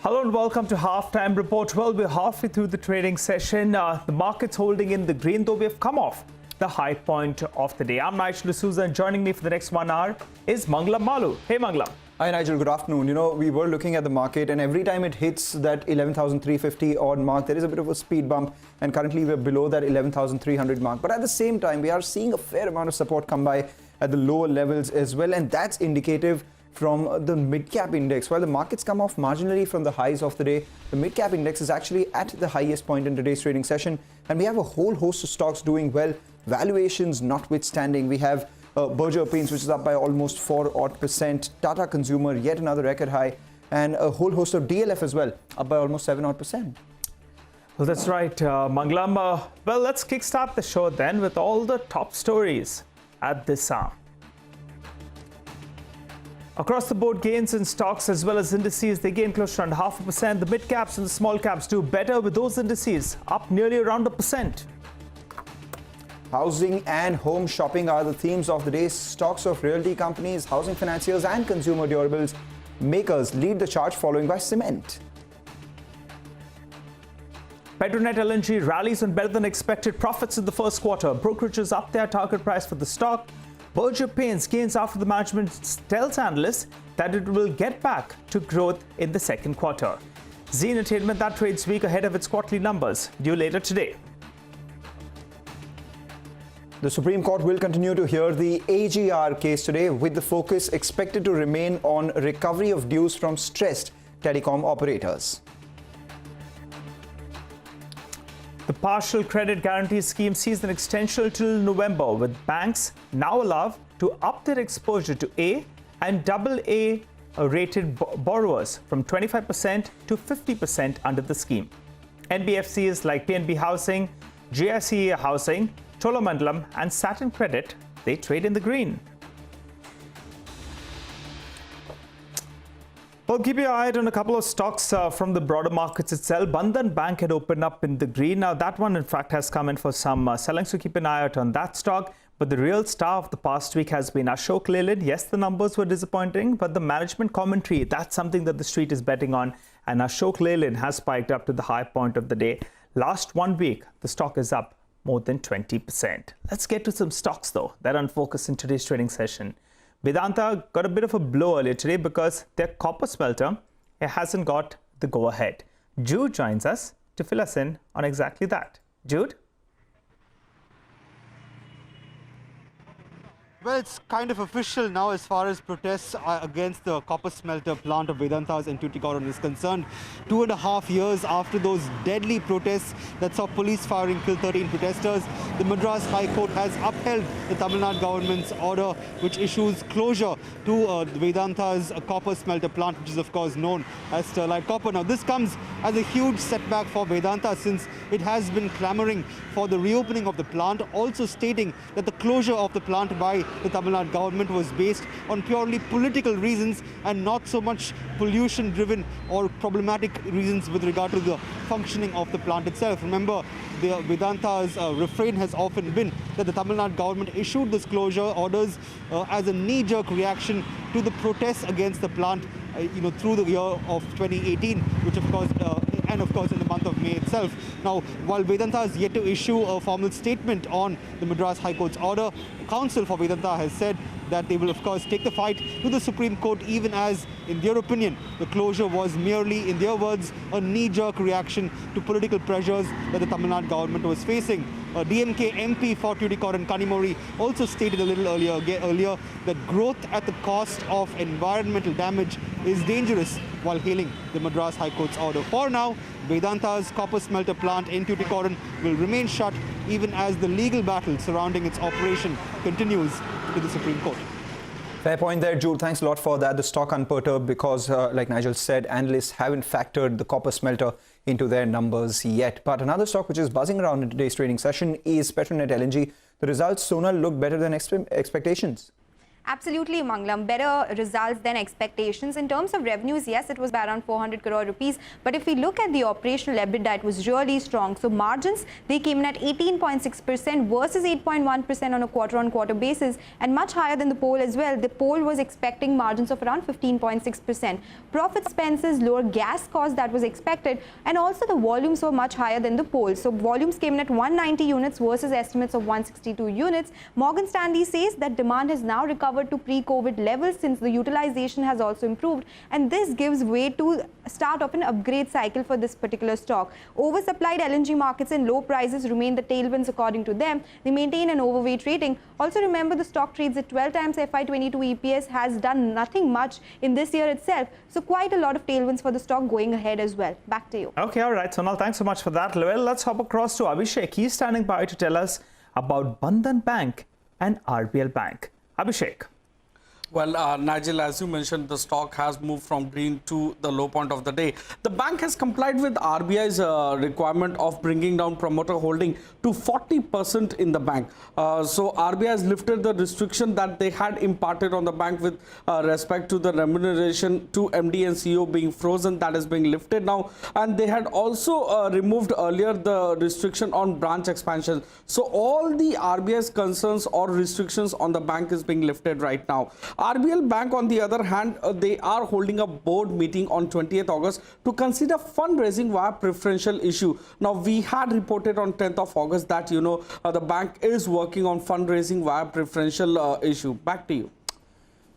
Hello and welcome to Halftime Report. Well, we're halfway through the trading session. The market's holding in the green, though we have come off the high point of the day. I'm Nigel D'Souza, and joining me for the next 1 hour is Mangalam Malu. Hey, Mangalam. Hi, Nigel. Good afternoon. We were looking at the market, and every time it hits that 11,350 odd mark, there is a bit of a speed bump, and currently we're below that 11,300 mark. But at the same time, we are seeing a fair amount of support come by at the lower levels as well, and that's indicative from the mid-cap index. While the markets come off marginally from the highs of the day, the mid-cap index is actually at the highest point in today's trading session, and we have a whole host of stocks doing well, valuations notwithstanding. We have Berger Paints, which is up by almost 4% Tata Consumer, yet another record high, and a whole host of DLF as well, up by almost 7%. Well, that's right, Mangalam. Well, let's kickstart the show then with all the top stories at this hour. Across the board, gains in stocks as well as indices, they gain close to around 0.5%. The mid caps and the small caps do better, with those indices up nearly around 1%. Housing and home shopping are the themes of the day. Stocks of realty companies, housing financiers and consumer durables makers lead the charge, following by cement. Petronet LNG rallies on better than expected profits in the first quarter. Brokerages up their target price for the stock. Berger Paints gains after the management tells analysts that it will get back to growth in the second quarter. Zee Entertainment, that trades weak ahead of its quarterly numbers, due later today. The Supreme Court will continue to hear the AGR case today, with the focus expected to remain on recovery of dues from stressed telecom operators. The partial credit guarantee scheme sees an extension till November, with banks now allowed to up their exposure to A and AA rated borrowers from 25% to 50% under the scheme. NBFCs like PNB Housing, GIC Housing, Cholamandalam and Satin Credit, they trade in the green. Well, keep your eye on a couple of stocks from the broader markets itself. Bandhan Bank had opened up in the green. Now, that one, in fact, has come in for some selling, so keep an eye out on that stock. But the real star of the past week has been Ashok Leyland. Yes, the numbers were disappointing, but the management commentary, that's something that the street is betting on. And Ashok Leyland has spiked up to the high point of the day. Last 1 week, the stock is up more than 20%. Let's get to some stocks, though, that are on focus in today's trading session. Vedanta got a bit of a blow earlier today because their copper smelter hasn't got the go-ahead. Jude joins us to fill us in on exactly that. Jude? Well, it's kind of official now as far as protests against the copper smelter plant of Vedanta's in Tuticorin is concerned. 2.5 years after those deadly protests that saw police firing killed 13 protesters, the Madras High Court has upheld the Tamil Nadu government's order which issues closure to Vedanta's copper smelter plant, which is of course known as Sterlite Copper. Now, this comes as a huge setback for Vedanta, since it has been clamoring for the reopening of the plant, also stating that the closure of the plant by the Tamil Nadu government was based on purely political reasons and not so much pollution-driven or problematic reasons with regard to the functioning of the plant itself. Remember, the Vedanta's refrain has often been that the Tamil Nadu government issued this closure orders as a knee-jerk reaction to the protests against the plant, through the year of 2018, which of course and of course in the month of May itself. Now, while Vedanta is yet to issue a formal statement on the Madras High Court's order, counsel for Vedanta has said that they will of course take the fight to the Supreme Court, even as, in their opinion, the closure was merely, in their words, a knee-jerk reaction to political pressures that the Tamil Nadu government was facing. DMK MP for Tuticorin, Kanimori, also stated a little earlier that growth at the cost of environmental damage is dangerous, while hailing the Madras High Court's order. For now, Vedanta's copper smelter plant in Tuticorin will remain shut, even as the legal battle surrounding its operation continues to the Supreme Court. Fair point there, Jude. Thanks a lot for that. The stock unperturbed because, like Nigel said, analysts haven't factored the copper smelter into their numbers yet. But another stock which is buzzing around in today's trading session is Petronet LNG. The results, Sonal, look better than expectations. Absolutely, Manglam. Better results than expectations. In terms of revenues, yes, it was by around 400 crore rupees. But if we look at the operational EBITDA, it was really strong. So margins, they came in at 18.6% versus 8.1% on a quarter-on-quarter basis, and much higher than the poll as well. The poll was expecting margins of around 15.6%. Profit expenses, lower gas costs that was expected, and also the volumes were much higher than the poll. So volumes came in at 190 units versus estimates of 162 units. Morgan Stanley says that demand has now recovered to pre-COVID levels since the utilization has also improved, and this gives way to start of an upgrade cycle for this particular stock. Oversupplied LNG markets and low prices remain the tailwinds according to them. They maintain an overweight rating. Also remember, the stock trades at 12 times FY22 EPS, has done nothing much in this year itself. So quite a lot of tailwinds for the stock going ahead as well. Back to you. Okay, all right, Sonal, thanks so much for that. Well, let's hop across to Abhishek. He's standing by to tell us about Bandhan Bank and RBL Bank. Abhishek. Well, Nigel, as you mentioned, the stock has moved from green to the low point of the day. The bank has complied with RBI's requirement of bringing down promoter holding to 40% in the bank. So RBI has lifted the restriction that they had imparted on the bank with respect to the remuneration to MD and CEO being frozen. That is being lifted now. And they had also removed earlier the restriction on branch expansion. So all the RBI's concerns or restrictions on the bank is being lifted right now. RBL Bank, on the other hand, they are holding a board meeting on 20th August to consider fundraising via preferential issue. Now, we had reported on 10th of August that, the bank is working on fundraising via preferential issue. Back to you.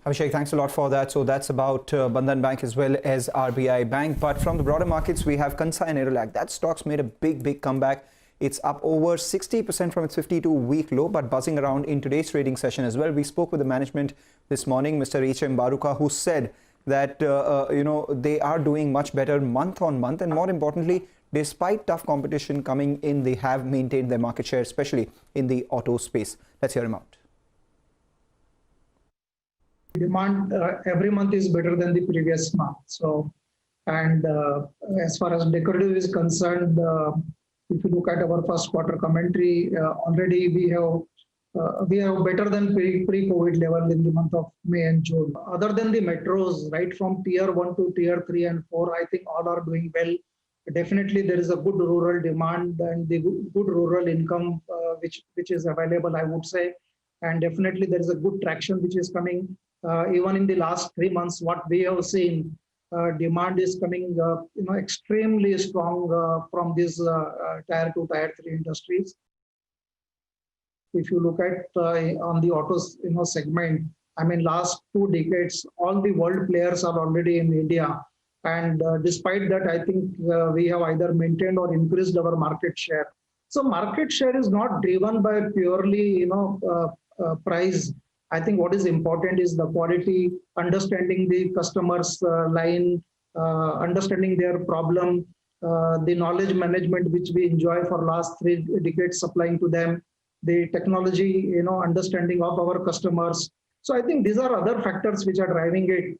Abhishek, thanks a lot for that. So that's about Bandhan Bank as well as RBI Bank. But from the broader markets, we have Kansai Nerolac. That stock's made a big comeback. It's up over 60% from its 52-week low, but buzzing around in today's trading session as well. We spoke with the management this morning, Mr. H.M. Baruka, who said that, they are doing much better month on month. And more importantly, despite tough competition coming in, they have maintained their market share, especially in the auto space. Let's hear him out. Demand every month is better than the previous month. So, and as far as decorative is concerned, if you look at our first quarter commentary, already we have better than pre-COVID level in the month of May and June. Other than the metros, right from tier 1 to tier 3 and 4, I think all are doing well. Definitely there is a good rural demand and the good rural income which is available, I would say. And definitely there is a good traction which is coming. Even in the last 3 months, what we have seen, demand is coming extremely strong from these tier 2, tier 3 industries. If you look at on the autos segment, I mean last 2 decades, all the world players are already in India, and despite that, I think we have either maintained or increased our market share. So market share is not driven by purely price. I think what is important is the quality, understanding the customer's line, understanding their problem, the knowledge management which we enjoy for last 3 decades supplying to them, the technology, understanding of our customers. So I think these are other factors which are driving it.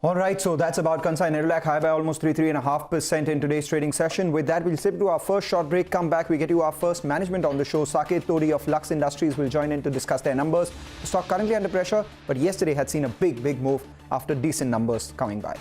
All right, so that's about Kansai Nerolac, high by almost 3.5% in today's trading session. With that, we'll slip to our first short break. Come back, we get you our first management on the show. Saket Todi of Lux Industries will join in to discuss their numbers. The stock currently under pressure, but yesterday had seen a big move after decent numbers coming by.